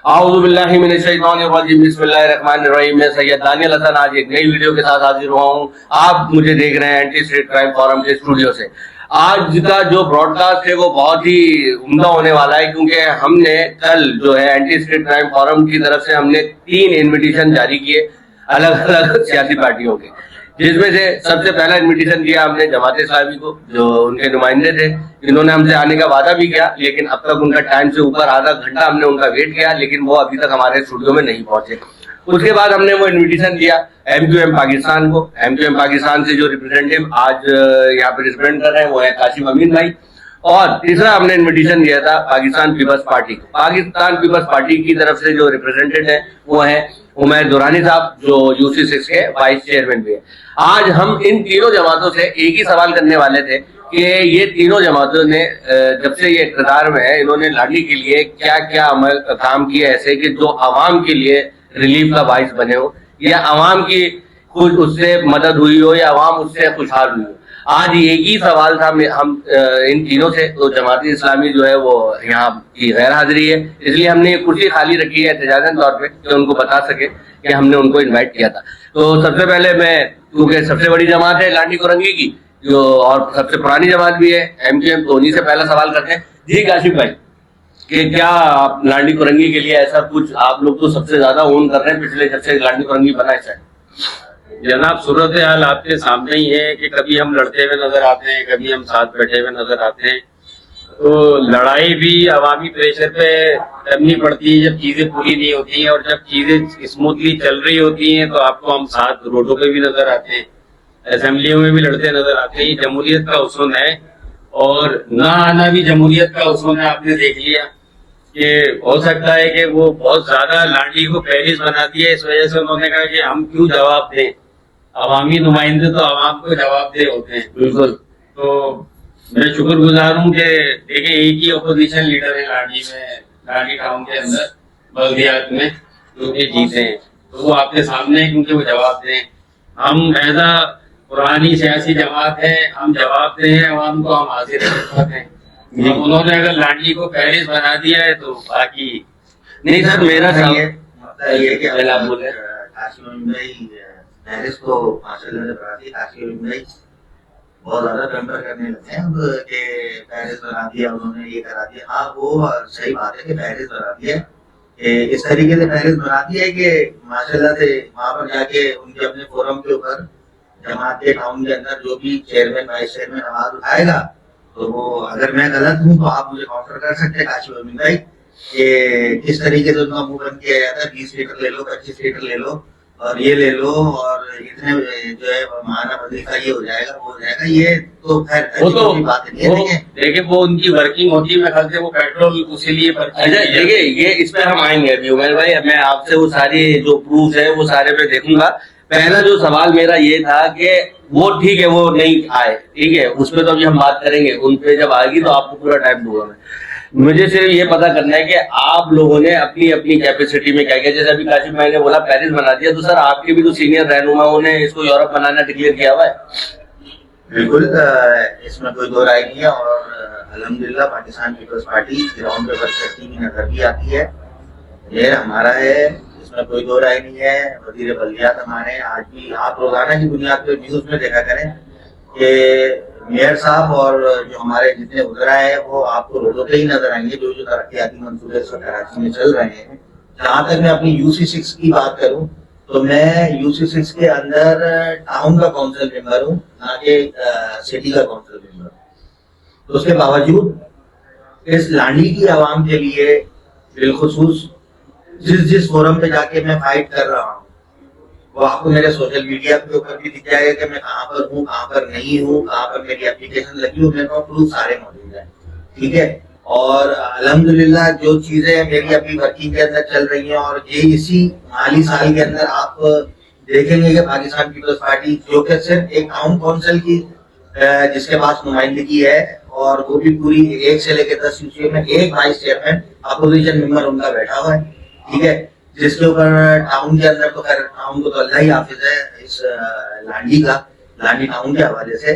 बिस्मिल्लाहिर्रहमानिर्रहीम। मैं सैयद दानियल हसन आज एक नई वीडियो के साथ हाजिर हुआ हूँ। आप मुझे देख रहे हैं एंटी स्टेट क्राइम फोरम के स्टूडियो से। आज का जो ब्रॉडकास्ट है वो बहुत ही उम्दा होने वाला है, क्योंकि हमने कल जो है एंटी स्टेट क्राइम फोरम की तरफ से हमने 3 इन्विटेशन जारी किए अलग अलग सियासी पार्टियों के, जिसमें से सबसे पहला इन्विटेशन दिया हमने जमात इस्लामी को, जो उनके नुमाइंदे थे। इन्होंने हमसे आने का वादा भी किया, लेकिन अब तक उनका टाइम से ऊपर आधा घंटा हमने उनका वेट किया, लेकिन वो अभी तक हमारे स्टूडियो में नहीं पहुंचे। उसके बाद हमने वो इन्विटेशन दिया MQM पाकिस्तान को। MQM पाकिस्तान से जो रिप्रेजेंटेटिव आज यहाँ पे रिप्रेजेंट कर रहे हैं वो है काशिम अमीन भाई। और तीसरा हमने इन्विटेशन दिया था पाकिस्तान पीपल्स पार्टी को। पाकिस्तान पीपल्स पार्टी की तरफ से जो रिप्रेजेंटेटिव है वो है उमैर दुरानी साहब, जो UC6 के वाइस चेयरमैन भी है। आज हम इन तीनों जमातों से एक ही सवाल करने वाले थे कि ये तीनों जमातों ने जब से ये इक़्तिदार में है, इन्होंने लाठी के लिए क्या क्या अमल काम किया ऐसे कि जो आवाम के लिए रिलीफ का बाइस बने हो, या आवाम की कुछ उससे मदद हुई हो, या आवाम उससे खुशहाल हुई हो। आज एक ही सवाल था हम इन तीनों से। तो जमात इस्लामी जो है वो यहाँ की गैर हाजिरी है, इसलिए हमने ये कुर्सी खाली रखी है एहतजाजन तौर पे कि उनको बता सके कि हमने उनको इनवाइट किया था। तो सबसे पहले मैं, क्योंकि सबसे बड़ी जमात है लाठी कुरंगी की जो, और सबसे पुरानी जमात भी है MQM, तो उन्हीं से पहला सवाल करते हैं। जी काशिफ भाई, कि क्या आप लाठी कुरंगी के लिए ऐसा कुछ, आप लोग तो सबसे ज्यादा ओन कर रहे हैं पिछले जब से लाठी कुरंगी बना है। जनाब, सूरत हाल आपके सामने ही है कि कभी हम लड़ते हुए नजर आते हैं, कभी हम साथ बैठे हुए नजर आते हैं। तो लड़ाई भी अवामी प्रेशर पे करनी पड़ती है जब चीजें पूरी नहीं होती हैं, और जब चीजें स्मूथली चल रही होती हैं तो आपको हम साथ रोडों पे भी नजर आते हैं, असेंबलियों में भी लड़ते नजर आते हैं। जमहूरियत का उसूल है, और ना आना भी जमहूरियत का उसूल है। आपने देख लिया कि हो सकता है कि वो बहुत ज्यादा लाठी को पेरिस बना दिया, इस वजह से उन्होंने कहा कि हम क्यों जवाब दें, अवामी नुमाइंदे तो अवाम को जवाबदेह होते हैं। बिल्कुल। तो मैं शुक्रगुजार हूँ कि देखिए एक ही अपोजिशन लीडर है लाठी में, लाठी टाउन के अंदर बल्दियात में, जो कि जीते हैं। तो वो आपके सामने है, क्योंकि वो जवाब दें। हम ऐसा पुरानी सियासी जमात है, हम जवाब दें हैं अवाम को, हम हाजिर हैं। तो उन्होंने अगर लाठी को पेरिस बना दिया है तो बाकी नहीं सर, मेरा ये कि आप बोले पेरिस को माशाल्लाह से बना दी। काशिम भाई बहुत ज्यादा पैम्पर करने लगे हैं अब कि पेरिस बना दिया उन्होंने, ये करा दिया। हाँ, वो सही बात है कि पेरिस बना दिया, इस तरीके से पेरिस बना दिया है कि माशाल्लाह से वहां पर जाके उनके अपने फोरम के ऊपर जमात के टाउन के अंदर जो भी चेयरमैन वाइस चेयरमैन आवाज उठाएगा, तो वो, अगर मैं गलत हूँ तो आप मुझे काउंटर कर सकते हैं काशिम अमीन भाई, कि किस तरीके से उनका मुंह बंद किया जाता है। 20 लीटर ले लो, 25 लीटर ले लो, और ये ले लो, और इतने जो है महाना बदली का ये हो जाएगा, वो हो जाएगा। ये तो खैर वो तो बात नहीं है। देखिए वो उनकी वर्किंग होती है, मैं ख्याल से वो पेट्रोल उसी लिए। देखिए ये इस पे हम आएंगे अभी उमर भाई, मैं आपसे वो सारी जो प्रूफ है वो सारे पे देखूंगा। पहला जो सवाल मेरा ये था कि वो ठीक है, वो नहीं आए, ठीक है, उस पर तो अभी हम बात करेंगे। उन पे जब आएगी तो आपको पूरा टाइम दूंगा मैं। मुझे सिर्फ ये पता करना है कि आप लोगों ने अपनी अपनी कैपेसिटी में क्या किया। जैसे अभी काशिफ भाई ने बोला पेरिस बना दिया, तो सर आपके भी तो सीनियर रहनुमाओं ने इसको यूरोप बनाना डिक्लेयर किया हुआ है। बिल्कुल, इसमें कोई दो राय नहीं है। और अल्हम्दुलिल्लाह पाकिस्तान पीपल्स पार्टी ग्राउंड पे वर्क करती हुई नजर भी आती है। ये हमारा है, इसमें कोई दो राय नहीं है। वजीर बल्दियात हमारे, आज भी आप रोजाना की बुनियाद पर न्यूज में देखा करें कि मेयर साहब और जो हमारे जितने वज़रा है वो आपको रोडों पे ही नजर आएंगे, जो जो तरक्याती मंसूबे कराची में चल रहे हैं। जहां तक मैं अपनी UC6 की बात करूं तो मैं UC6 के अंदर टाउन का काउंसिल मेंबर हूं, ना कि सिटी का काउंसिल मेंबर। तो उसके बावजूद इस लाठी की आवाम के लिए बिलखुसूस जिस फोरम पे जाके मैं फाइट कर रहा हूँ, वो आपको मेरे सोशल मीडिया के ऊपर भी दिख जाएगा कि मैं कहाँ पर हूँ, कहाँ पर नहीं हूँ, कहाँ पर मेरी एप्लीकेशन लगी हुई, मेरे पास प्रूफ सारे मौजूद है, ठीक है। और अल्हम्दुलिल्लाह जो चीजें मेरी अभी वर्किंग के अंदर चल रही हैं, और ये इसी माली साल के अंदर आप देखेंगे कि पाकिस्तान पीपल्स पार्टी जो कि सिर्फ एक टाउन काउंसिल की जिसके पास नुमाइंदगी है, और वो भी पूरी 1 से लेकर 10 यूसी में एक वाइस चेयरमैन अपोजिशन मेंबर उनका बैठा हुआ है, ठीक है। जिसके ऊपर टाउन के अंदर तो खैर टाउन को तो अल्लाह ही हाफिज है इस लाठी टाउन के हवाले से।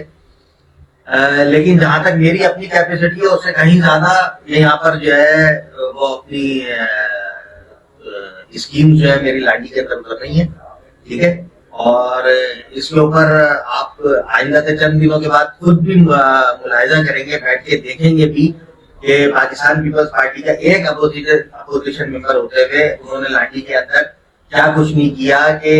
लेकिन जहां तक मेरी अपनी कैपेसिटी है उससे कहीं ज्यादा यहाँ पर जो है वो अपनी स्कीम जो है मेरी लाडी के अंदर उतर रही है, ठीक है। और इसके ऊपर आप आइंदा के चंद दिनों के बाद खुद भी मुलाहिजा करेंगे, बैठ के देखेंगे भी कि पाकिस्तान पीपल्स पार्टी का एक अपोजिशन मेंबर होते हुए उन्होंने लाठी के अंदर क्या कुछ नहीं किया कि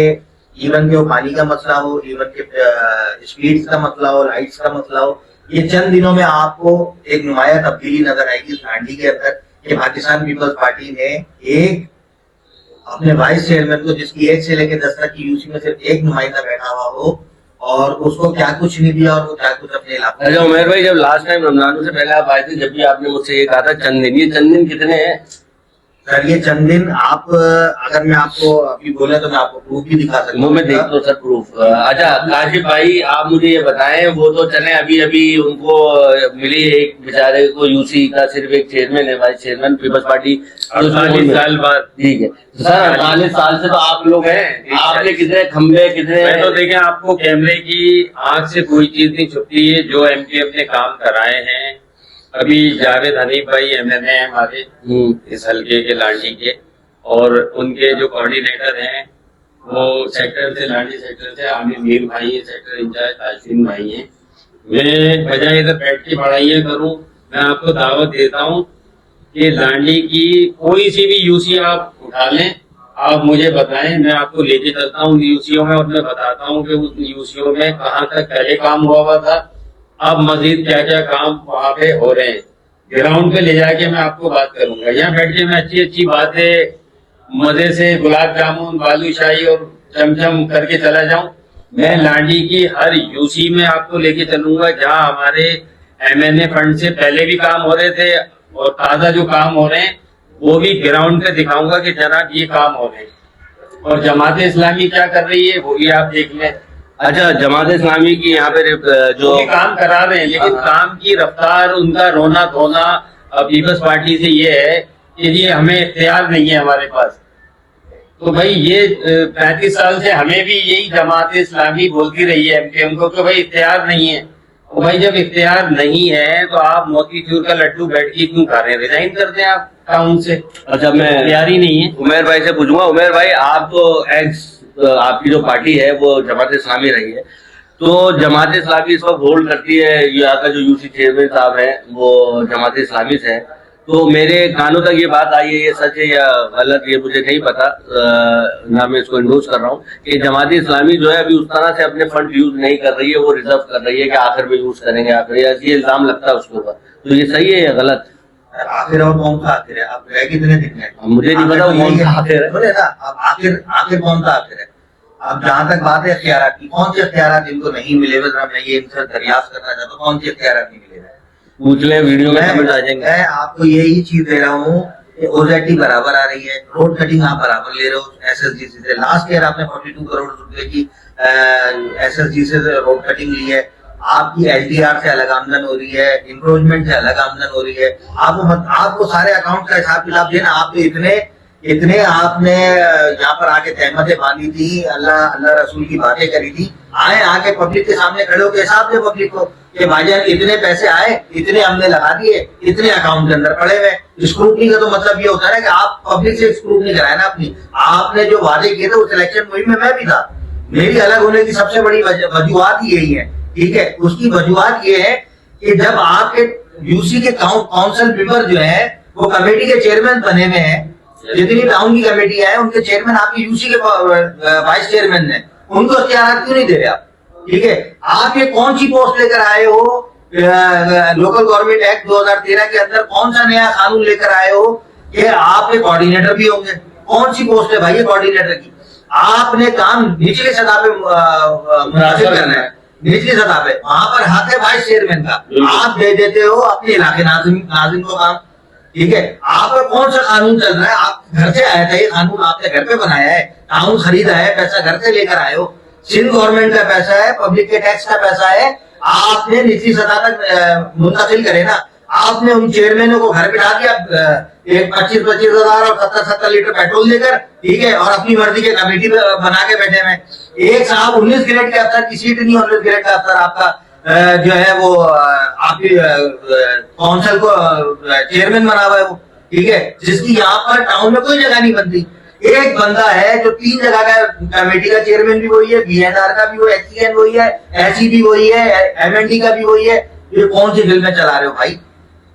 इवन के वो पानी का मसला हो, इवन के स्पीड्स का मसला हो, लाइट्स का मसला हो, ये चंद दिनों में आपको एक नुमाया तब्दीली नजर आएगी इस लाठी के अंदर कि पाकिस्तान पीपल्स पार्टी ने एक अपने वाइस चेयरमैन को, जिसकी 1 से लेकर 10 तक की यूसी में सिर्फ एक नुमाइंदा बैठा हुआ हो और उसको क्या कुछ नहीं दिया और वो क्या कुछ अपने इलाके। अच्छा उमेर भाई, जब लास्ट टाइम रमजानों से पहले आप आए थे, जब भी आपने मुझसे ये कहा था चंद दिन, ये चंद दिन कितने हैं सर? ये चंद दिन आप अगर मैं आपको अभी बोले तो मैं आपको प्रूफ भी दिखा सकता हूँ। मैं देख दो सर प्रूफ। अच्छा काशिफ भाई, आप मुझे ये बताएं, वो तो चले अभी अभी उनको मिली एक बेचारे को यूसी का सिर्फ एक चेयरमैन है, वाइस चेयरमैन पीपल्स पार्टी 48 साल बाद। ठीक है सर, 48 साल से तो आप लोग हैं, आपने कितने खंबे कितने। मैं तो देखें, आपको कैमरे की आंख से कोई चीज नहीं छुपती है। जो एमपीएफ ने काम कराए हैं, अभी जावेद हनीफ भाई एमएनए हैं हमारे इस हल्के के लांडी के, और उनके जो कोऑर्डिनेटर हैं वो सेक्टर से, लांडी सेक्टर से आमिर मीर भाई है, सेक्टर इंचार्ज ताजदीन भाई हैं। मैं बजाय इधर बैठ के पढ़ाइयाँ करूं, मैं आपको दावत देता हूं कि लांडी की कोई सी भी यूसी आप उठा लें, आप मुझे बताएं, मैं आपको लेके चलता हूँ यूसीओ में और मैं बताता हूँ कि उस यूसीओ में कहाँ तक पहले काम हुआ था, अब मजीद क्या क्या काम वहाँ पे हो रहे हैं। ग्राउंड पे ले जाके मैं आपको बात करूंगा। यहाँ बैठ के मैं अच्छी अच्छी बातें मजे से गुलाब जामुन, बालूशाही और चमचम करके चला जाऊं। मैं लांडी की हर यूसी में आपको लेके चलूंगा जहाँ हमारे एमएनए फंड से पहले भी काम हो रहे थे और ताजा जो काम हो रहे हैं वो भी ग्राउंड पे दिखाऊंगा कि जनाब ये काम हो रहे हैं। और जमात इस्लामी क्या कर रही है वो भी आप देख लें। अच्छा, जमात इस्लामी की यहाँ पे जो काम करा रहे हैं, लेकिन काम की रफ्तार, उनका रोना धोना पीपल्स पार्टी से ये है कि ये हमें इख्तियार नहीं है हमारे पास। तो भाई ये 35 साल से हमें भी यही जमात इस्लामी बोलती रही है एमपीएम को कि भाई इख्तियार नहीं है। तो भाई जब इख्तियार नहीं है तो आप मोतीचूर का लड्डू बैठ के क्यों खा रहे हैं? रिजाइन कर दें आप काम से। अच्छा, मैं इख्तियार ही नहीं है। उमेर भाई से पूछूंगा। उमेर भाई, आप तो आपकी जो पार्टी है वो जमात इस्लामी रही है, तो जमात इस्लामी इस वक्त होल्ड करती है, यहाँ का जो यूसी चेयरमैन साहब है वो जमात इस्लामी से है। तो मेरे कानों तक ये बात आई है, ये सच है या गलत ये मुझे नहीं पता, ना मैं इसको इंडोर्स कर रहा हूँ कि जमात इस्लामी जो है अभी उस तरह से अपने फंड यूज नहीं कर रही है, वो रिजर्व कर रही है कि आखिर में यूज करेंगे, आखिर ये इल्जाम लगता है उसके ऊपर। तो ये सही है या गलत? आखिर और कौन सा आखिर है? आप रह कितने दिन है? मुझे नहीं पता कौन सा आखिर है। बोले ना, अब आखिर कौन सा आखिर है? अब जहां तक बात है इख्तियारात की, कौन से इख्तियारात इनको नहीं मिले हुए, मैं ये इनसे दरियाफ्त करना चाहता हूँ, कौन से इख्तियारात नहीं मिले हुए? पूछ ले, वीडियो में समझ आ जाएंगे। मैं आपको यही चीज दे रहा हूँ कि ओजेटी बराबर आ रही है, रोड कटिंग आप बराबर ले रहे हो एसएसजीसी से। लास्ट ईयर आपने 42 करोड़ रुपए की एसएसजी से रोड कटिंग ली है। आपकी एलटीआर से अलग आमदन हो रही है, इंक्रोचमेंट से अलग आमदन हो रही है। आपको सारे अकाउंट का हिसाब किताब देना। आप इतने आपने यहाँ पर आके तहमतें बांधी थी, अल्लाह रसूल की बातें करी थी, आके पब्लिक के सामने खड़े होकर हिसाब दे पब्लिक को कि भाईजान इतने पैसे आए, इतने हमने लगा दिए, इतने अकाउंट के अंदर पड़े हुए। स्क्रूटनी का तो मतलब ये होता है कि आप पब्लिक से स्क्रूटनी कराए ना अपनी। आपने जो वादे किए थे उस इलेक्शन मुहिम में मैं भी था। मेरी अलग होने की सबसे बड़ी वजूहत यही है, ठीक है। उसकी वजूहत ये है कि जब आपके यूसी के काउंसिल मेंबर जो है वो कमेटी के चेयरमैन बने हुए हैं, जितनी टाउन की कमेटी है उनके चेयरमैन आपके यूसी के वाइस चेयरमैन है, उनको इख्तियार क्यों नहीं दे रहे आप? ठीक है, आप ये कौन सी पोस्ट लेकर आए हो? लोकल गवर्नमेंट एक्ट 2013 के अंदर कौन सा नया कानून लेकर आए हो कि आपके कोऑर्डिनेटर भी होंगे? कौन सी पोस्ट है भाई ये कोऑर्डिनेटर की? आपने काम निचले सतह पे मुनासिब करना है, निचली सतह पे, वहां पर हक है वाइस चेयरमैन का। आप दे देते हो अपने इलाके नाज़िम को काम, ठीक है। आपका कौन सा कानून चल रहा है? आप घर से आया था, ये कानून आपने घर पे बनाया है, कानून खरीदा है, पैसा घर से लेकर आए हो। सिंध गवर्नमेंट का पैसा है, पब्लिक के टैक्स का पैसा है, आपने निचली सतह तक मुंतकिल करे ना। आपने उन चेयरमैनों को घर बिठा दिया, एक 25-25 हजार और 70-70 लीटर पेट्रोल देकर, ठीक है, और अपनी मर्जी के कमेटी बना के बैठे हुए। एक साहब 19 ग्रेड के अफसर की सीट नहीं, 19 ग्रेड का अफसर आपका जो है वो आपकी काउंसिल को चेयरमैन बना हुआ है वो, ठीक है, जिसकी यहाँ पर टाउन में कोई जगह नहीं बनती। एक बंदा है जो 3 जगह का कमेटी का चेयरमैन भी वही है, बीएनआर का भी वही, एक्सीएन वही है, एसई भी वही है, एमएनडी का भी वही है। ये कौन सी फिल्म में चला रहे हो भाई?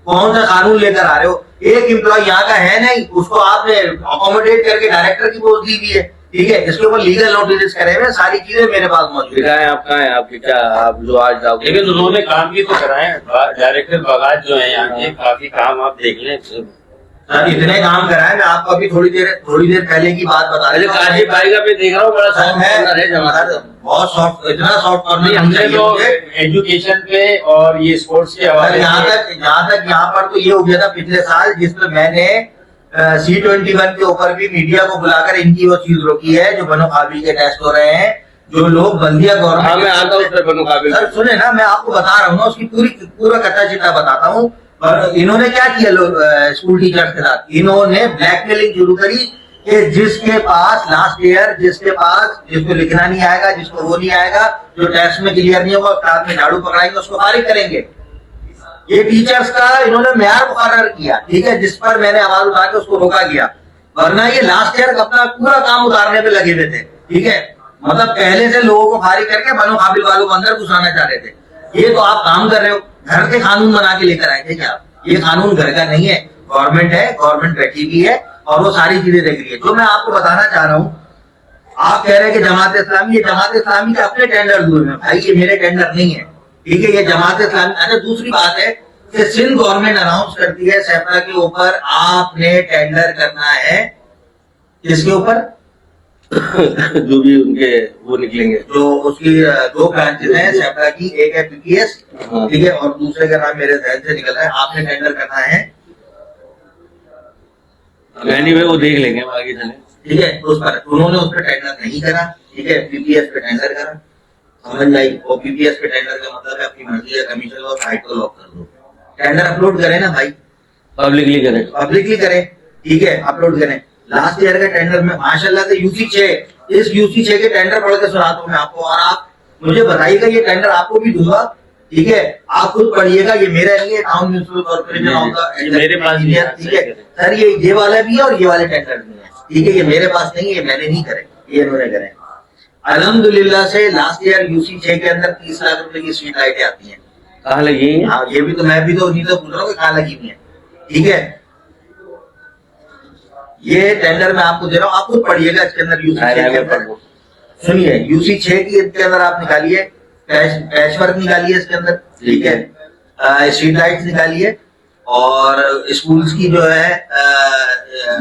कौन सा कानून लेकर आ रहे हो? एक एम्प्लॉय यहाँ का है नहीं, उसको आपने अकोमोडेट करके डायरेक्टर की पोस्ट दी हुई है, ठीक है, इसके ऊपर लीगल नोटिस करे हुए, सारी चीजें मेरे पास मौजूद है। दिखाएं आप कहाँ हैं, आपकी क्या आप जो आज आप लेकिन उन्होंने काम भी तो कराए। डायरेक्टर बगाज जो है यहाँ के, काफी काम आप देख लें। सर इतने काम कराए, मैं आपको अभी थोड़ी देर पहले की बात बता अरे काजी भाई का मैं देख रहा हूँ बड़ा सॉफ्ट कॉर्नर है जमा बहुत सॉफ्ट, इतना सॉफ्ट कॉर्नर हमने तो एजुकेशन पे और ये स्पोर्ट्स के हवाले यहाँ पर तो ये हो गया था पिछले साल, जिसमें मैंने C21 के ऊपर भी मीडिया को बुलाकर इनकी वो चीज रोकी है जो बनो काबिल के टेस्ट हो रहे हैं, जो लोग बल्दिया गवर्नमेंट। मैं आता हूँ उस पर बनो काबिल। सर सुने ना, मैं आपको बता रहा हूँ ना, उसकी पूरा कच्चा चिट्ठा बताता हूँ। और इन्होंने क्या किया लोग स्कूल टीचर्स के साथ, इन्होंने ब्लैकमेलिंग शुरू करी कि जिसके पास लास्ट ईयर, जिसको लिखना नहीं आएगा, जिसको वो नहीं आएगा, जो टेस्ट में क्लियर नहीं होगा, क्लास में झाड़ू पकड़ाएंगे, उसको फारिग करेंगे। ये टीचर्स का इन्होंने म्यार मुकर्रर किया, ठीक है, जिस पर मैंने आवाज उठा के उसको रोका गया, वरना ये लास्ट ईयर अपना पूरा काम उतारने पे लगे हुए थे, ठीक है। मतलब पहले से लोगों को फारिग करके बनो काबिल वालों को अंदर घुसाना चाह रहे थे। ये तो आप काम कर रहे हो, घर के कानून बना के लेकर आए थे क्या? ये कानून घर का नहीं है, गवर्नमेंट है, गवर्नमेंट बैठी हुई है और वो सारी चीजें देख रही है। जो मैं आपको बताना चाह रहा हूँ, आप कह रहे हैं कि जमात इस्लामी, ये जमात इस्लामी के अपने टेंडर हुए हैं भाई, ये मेरे टेंडर नहीं है, ठीक है, ये जमात इस्लामी। अच्छा दूसरी बात है कि सिंध गवर्नमेंट अनाउंस करती है सैपरा के ऊपर आपने टेंडर करना है, किसके ऊपर? जो भी उनके वो निकलेंगे, जो उसकी 2 ब्रांचेस हैं सैपरा की, एक है पीपीएस, ठीक है, और दूसरे का नाम मेरे जहन से निकल रहा है, आपने टेंडर करना है, एनीवे वो देख लेंगे आगे चले, ठीक है। उस पर उन्होंने उस पर टेंडर नहीं करा, ठीक है, पीपीएस पे टेंडर करा, समझ आई। और पीपीएस पे टेंडर का मतलब है अपनी मर्जी है, कमीशन और साइट को लॉक कर दो, टेंडर अपलोड करें ना भाई, पब्लिकली करें, ठीक है, अपलोड करें। लास्ट ईयर का टेंडर में माशाल्लाह से UC6, इस UC6 के टेंडर पढ़ के सुनाता हूँ मैं आपको, और आप मुझे बताइएगा, ये टेंडर आपको भी दूंगा, ठीक है, आप खुद पढ़िएगा, ये मेरा नहीं है, town municipal corporation of the, मेरे पास भी है, ठीक है सर, ये वाला भी है और ये वाले टेंडर भी है, ठीक है, ये मेरे पास नहीं है, मैंने नहीं करे, ये इन्होंने करे। अल्हम्दुलिल्लाह से लास्ट ईयर UC6 के अंदर 30 लाख रुपए की स्ट्रीट लाइटें आती है। कहाँ लगी? हाँ, ये भी तो मैं भी तो नहीं तो पूछ रहा हूँ कि कहाँ लगी हुई है, ठीक है। ये टेंडर मैं आपको दे रहा हूँ, आप खुद पढ़िएगा, इसके अंदर UC6 सुनिए, UC6 की इसके अंदर आप निकालिए, पैच वर्क निकालिए इसके अंदर, ठीक है, स्ट्रीट लाइट्स निकालिए, और स्कूल्स की जो है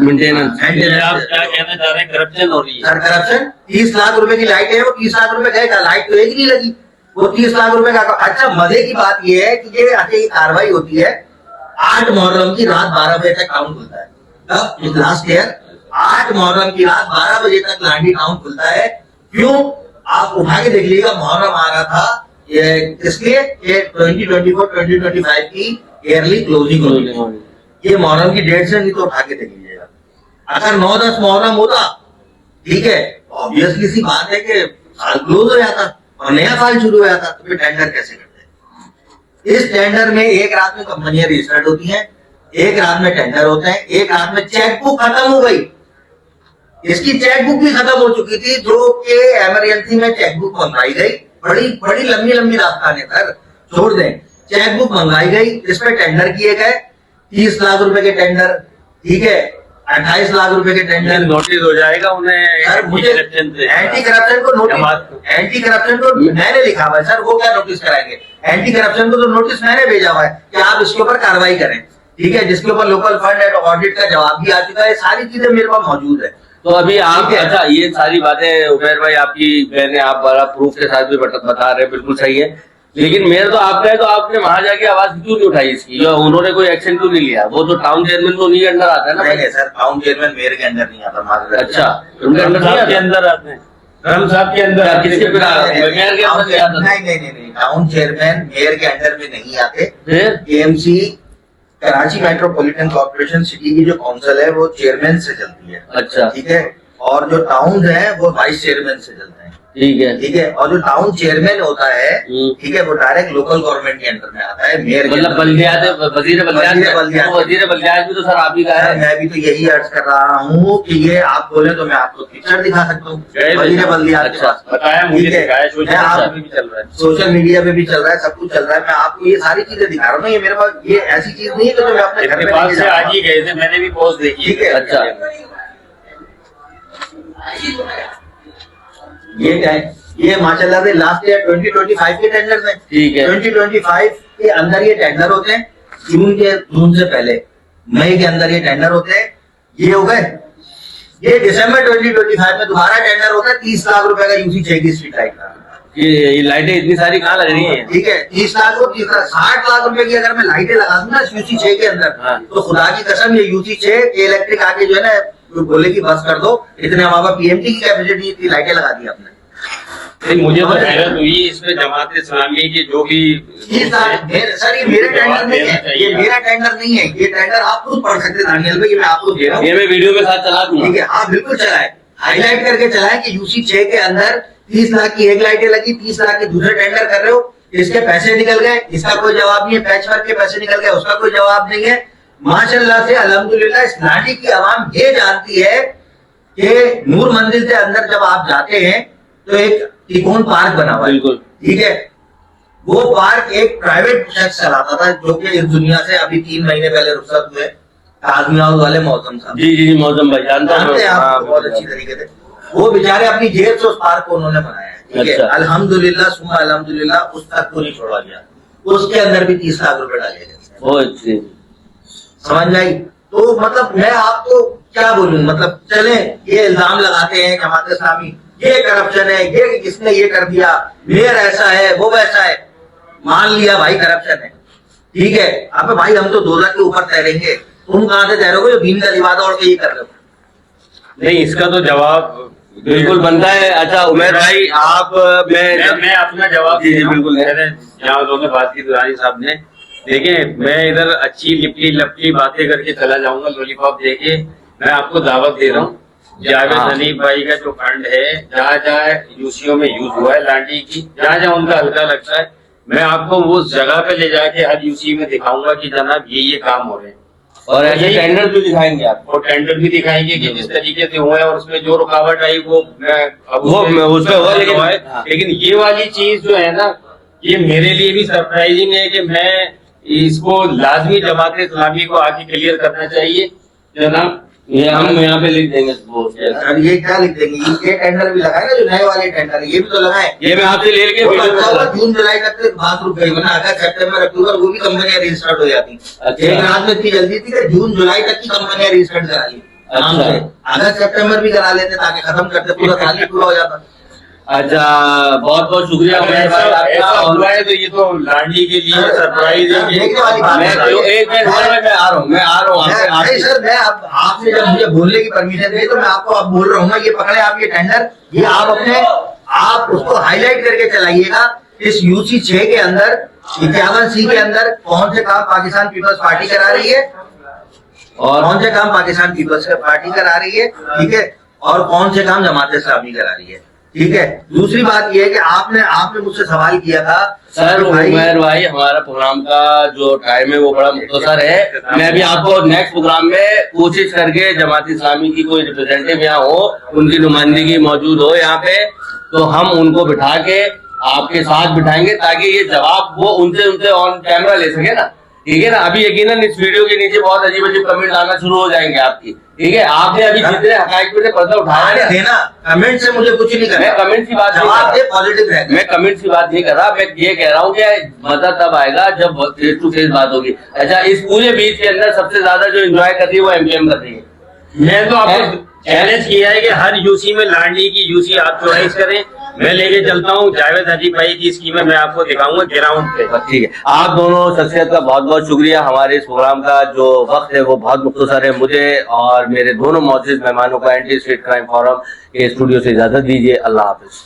मेंटेनेंस। आप क्या कहना चाह रहे हैं? करप्शन हो रही है सर, करप्शन। 30 लाख रुपए की लाइट है, वो 30 लाख रुपए गए, लाइट तो एक नहीं लगी, वो 30 लाख रुपए का। अच्छा मजे की बात ये है कि ये कार्रवाई होती है 8 मुहर्रम की रात 12 बजे तक टाउन खुलता है। लास्ट ईयर 8 मुहर्रम की रात 12 बजे तक लांडी टाउन खुलता है। क्यों? आप उठा के देख लीजिएगा, मुहर्रम आ रहा था ये इसलिए 2024-2025 की ईयरली क्लोजिंग होगी, ये मुहर्रम की डेट से, नहीं तो उठा के देख लीजिएगा। अगर 9-10 मुहर्रम होता, ठीक है, ऑब्वियसली सी बात है कि साल क्लोज हो जाता और नया साल शुरू हो जाता, तो फिर टेंडर कैसे करते? इस टेंडर में एक रात में कंपनियां रजिस्टर्ड होती हैं, एक रात में टेंडर होते हैं, एक रात में चेकबुक खत्म हो गई। इसकी चेकबुक भी खत्म हो चुकी थी, जो कि इमरजेंसी में चेकबुक मंगवाई गई, बड़ी लंबी दास्तान है सर, छोड़ दें। चेकबुक मंगवाई गई, इस पे टेंडर किए गए, 30 लाख रुपए के टेंडर, ठीक है, 28 लाख रुपए के टेंडर। नोटिस हो जाएगा उन्हें सर, मुझे एंटी करप्शन को नोटिस, एंटी करप्शन को मैंने लिखा हुआ है सर, वो क्या नोटिस कराएंगे? एंटी करप्शन को तो नोटिस मैंने भेजा हुआ है कि आप इसके ऊपर कार्रवाई करें, ठीक है, जिसके ऊपर लोकल फंड एंड ऑडिट का जवाब भी आ चुका है, सारी चीजें मेरे पास मौजूद है। तो अभी आप, अच्छा ये सारी बातें उमेर भाई आपकी मैंने आप बड़ा प्रूफ के साथ भी बता रहे हैं, बिल्कुल सही है, लेकिन मेरा तो आपका है, तो आपने वहां जाके आवाज क्यों नहीं उठाई इसकी, या उन्होंने कोई एक्शन क्यों नहीं लिया? वो तो टाउन चेयरमैन को नहीं अंडर आता है ना? नहीं सर, टाउन चेयरमैन मेयर के अंदर नहीं आता। अच्छा, उनके अंदर के अंदर आते हैं, रम साहब के अंदर, किसके मेयर के अंदर आता? नहीं, टाउन चेयरमैन मेयर के अंडर में नहीं आते। फिर KMC Karachi metropolitan corporation city की जो काउंसिल है वो चेयरमैन से चलती है। अच्छा, ठीक है, और जो टाउन है वो वाइस चेयरमैन से चलते हैं। ठीक है, और जो टाउन चेयरमैन होता है, ठीक है, वो डायरेक्ट लोकल गवर्नमेंट के अंडर में आता है, मेयर, मतलब बल्दियात, वजीर बल्दियात भी तो सर आप ही का है। मैं भी तो यही अर्ज कर रहा हूँ कि ये आप बोले तो मैं आपको पिक्चर दिखा सकता हूँ वजीर बल्दियात। अच्छा, बताया मुझे, सोशल मीडिया पे भी चल रहा है, सब कुछ चल रहा है, मैं आपको ये सारी चीजें दिखा रहा हूँ ना। ये मेरे पास ये ऐसी चीज नहीं है कि मैं अपने घर में से आज ही गए थे, मैंने भी पोस्ट देखी। ठीक है, अच्छा, ये माशाल्लाह से लास्ट ईयर 2025 के टेंडर हैं। ठीक है, 2025 के अंदर ये टेंडर होते हैं, जून से पहले मई के अंदर ये टेंडर होते हैं। ये हो गए, ये दिसंबर 2025 में दोबारा टेंडर होता है 30 लाख रुपए का यूसी 6 की स्ट्रीट लाइट का। ये लाइटें इतनी सारी कहाँ लग रही हैं? ठीक है, 30 लाख को 60 लाख रुपए की अगर मैं लाइटें लगा दूं ना यूसी 6 के अंदर, तो खुदा की कसम ये यूसी 6 इलेक्ट्रिक आके जो है ना बोले की बस कर दो, इतने हमारे पास पीएमटी की कैपेसिटी, इतनी लाइटें लगा दी आपने। मुझे तो हैरत हुई इसमें जमात इस्लामी की जो भी सर, ये मेरा टेंडर नहीं है, ये मेरा टेंडर नहीं है, ये टेंडर आप खुद पढ़ सकते हैं दानियल भाई, मैं आपको दे रहा हूँ। ये मैं वीडियो के साथ चला दूंगा। ठीक है, हाँ बिल्कुल चलाए, हाईलाइट करके चलाए कि यूसी 6 के अंदर 30 लाख की एक लाइटें लगी, 30 लाख के दूसरे टेंडर कर रहे हो, इसके पैसे निकल गए, इसका कोई जवाब नहीं है, पैच वर्क के पैसे निकल गए, उसका कोई जवाब नहीं है। माशाल्लाह से अल्हम्दुलिल्लाह इस लाठी की आवाम ये जानती है कि नूर मंजिल के अंदर जब आप जाते हैं तो एक तिकोन पार्क बना हुआ है। बिल्कुल, ठीक है, वो पार्क एक प्राइवेट शख्स चलाता था जो कि इस दुनिया से अभी 3 महीने पहले रुखसत हुए, आजमी हाउस वाले मौसम साहब। जी मौसम भाई जानते हैं आप बहुत अच्छी तरीके से। वो बेचारे अपनी जेब से उस पार्क को उन्होंने बनाया है। ठीक है, अल्हम्दुलिल्लाह सुम्मा अल्हम्दुलिल्लाह उस तक को नहीं छोड़ा गया, उसके अंदर भी 30 लाख रुपए डाले गए। बहुत अच्छी, समझ में आई? तो मतलब मैं आपको क्या बोलूं, मतलब चले ये इल्जाम लगाते हैं जमात इस्लामी, ये करप्शन है, ये किसने ये कर दिया, मेयर ऐसा है, वो वैसा है। मान लिया भाई करप्शन है, ठीक है, अब भाई हम तो दोज़ख के ऊपर तैरेंगे, तुम कहां से तैरोगे जो दीन का लिबादा ओढ़ के ये कर रहे हो? नहीं, इसका तो जवाब बिल्कुल बनता है। अच्छा उमर भाई, आप मैं अपना जवाब जी बिल्कुल, यहाँ उन्होंने बात की दुरानी साहब ने, देखिए मैं इधर अच्छी लिपटी लपटी बातें करके चला जाऊंगा, लॉलीपॉप देके मैं आपको दावत दे रहा हूँ। जावेद हनीफ भाई का जो फंड है, जहाँ जहाँ यूसीओ में यूज हुआ है लाठी की, जहाँ जहाँ उनका हल्का लगता है, मैं आपको उस जगह पे ले जाके हर यूसी में दिखाऊंगा कि जनाब ये काम हो रहे हैं। और ऐसे टेंडर भी दिखाएंगे आप, और टेंडर भी दिखाएंगे कि जिस तरीके से हुए, और उसमें जो रुकावट आई वो उसमें हुआ, लेकिन ये वाली चीज जो है ना, ये मेरे लिए भी सरप्राइजिंग है कि मैं इसको लाजमी जमात इस्लामी को आके क्लियर करना चाहिए जनाब। ये हम यहाँ पे लिख देंगे। सर ये क्या लिख देंगे, ये टेंडर भी लगाए ना जो नए वाले टेंडर है, ये भी तो लगाए। ये मैं आपसे ले लेके जून जुलाई तक बात रुक गई, वरना अगस्त सितंबर अक्टूबर वो भी कंपनियां रजिस्टर्ड हो जाती। एक रात में इतनी जल्दी थी कि जून जुलाई तक की कंपनियां रजिस्टर्ड करा ली। अगस्त सितंबर भी करा लेते ताकि खत्म करते, पूरा साल ही पूरा हो जाता। अच्छा, बहुत बहुत शुक्रिया ऐसा हुआ है तो ये तो लांडी के लिए सरप्राइज है। मैं आ रहा हूँ सर, मैं आपने जब मुझे बोलने की परमिशन दी तो मैं आपको अब बोल रहा हूँ ना, ये पकड़े आप ये टेंडर, ये आप उसको हाईलाइट करके चलाइएगा। इस यूसी 6 के अंदर 51C के अंदर कौन से काम पाकिस्तान पीपल्स पार्टी करा रही है, और कौन से काम पाकिस्तान पीपल्स पार्टी करा रही है, ठीक है, और कौन से काम जमात इस्लामी करा रही है। ठीक है, दूसरी बात यह है कि आपने मुझसे सवाल किया था सर उमर भाई, हमारा प्रोग्राम का जो टाइम है वो बड़ा मुख्तसर है। मैं भी आपको नेक्स्ट प्रोग्राम में कोशिश करके जमात इस्लामी की कोई रिप्रेजेंटेटिव यहाँ हो, उनकी नुमाइंदगी मौजूद हो यहाँ पे, तो हम उनको बिठा के आपके साथ बिठाएंगे ताकि ये जवाब वो उनसे ऑन कैमरा ले सके ना। ठीक है ना, अभी यकीनन इस वीडियो के नीचे बहुत अजीब अजीब कमेंट आना शुरू हो जाएंगे आपकी। ठीक है, आपने अभी जितने हकाइक पे पर्दा उठाया देना, कमेंट से मुझे कुछ नहीं करना। मैं कमेंट की बात पॉजिटिव है, मैं कमेंट की बात नहीं कर रहा, मैं ये कह रहा हूँ कि मजा तब आएगा जब फेस टू फेस बात होगी। अच्छा, इस पूरे बीच के अंदर सबसे ज्यादा जो एंजॉय कर रही है वो एमपीएम कर रही है। मैं तो आपको चैलेंज किया है कि हर यूसी में लांडी की यूसी आप चॉइस करें, मैं लेके चलता हूँ। जावेद हजीब भाई की स्कीमें मैं आपको दिखाऊंगा ग्राउंड पे। ठीक है, आप दोनों शख्सियत का बहुत बहुत शुक्रिया। हमारे इस प्रोग्राम का जो वक्त है वो बहुत मुख्तसर है। मुझे और मेरे दोनों मौजूद मेहमानों को एंटी स्ट्रीट क्राइम फोरम के स्टूडियो से इजाजत दीजिए। अल्लाह हाफिज।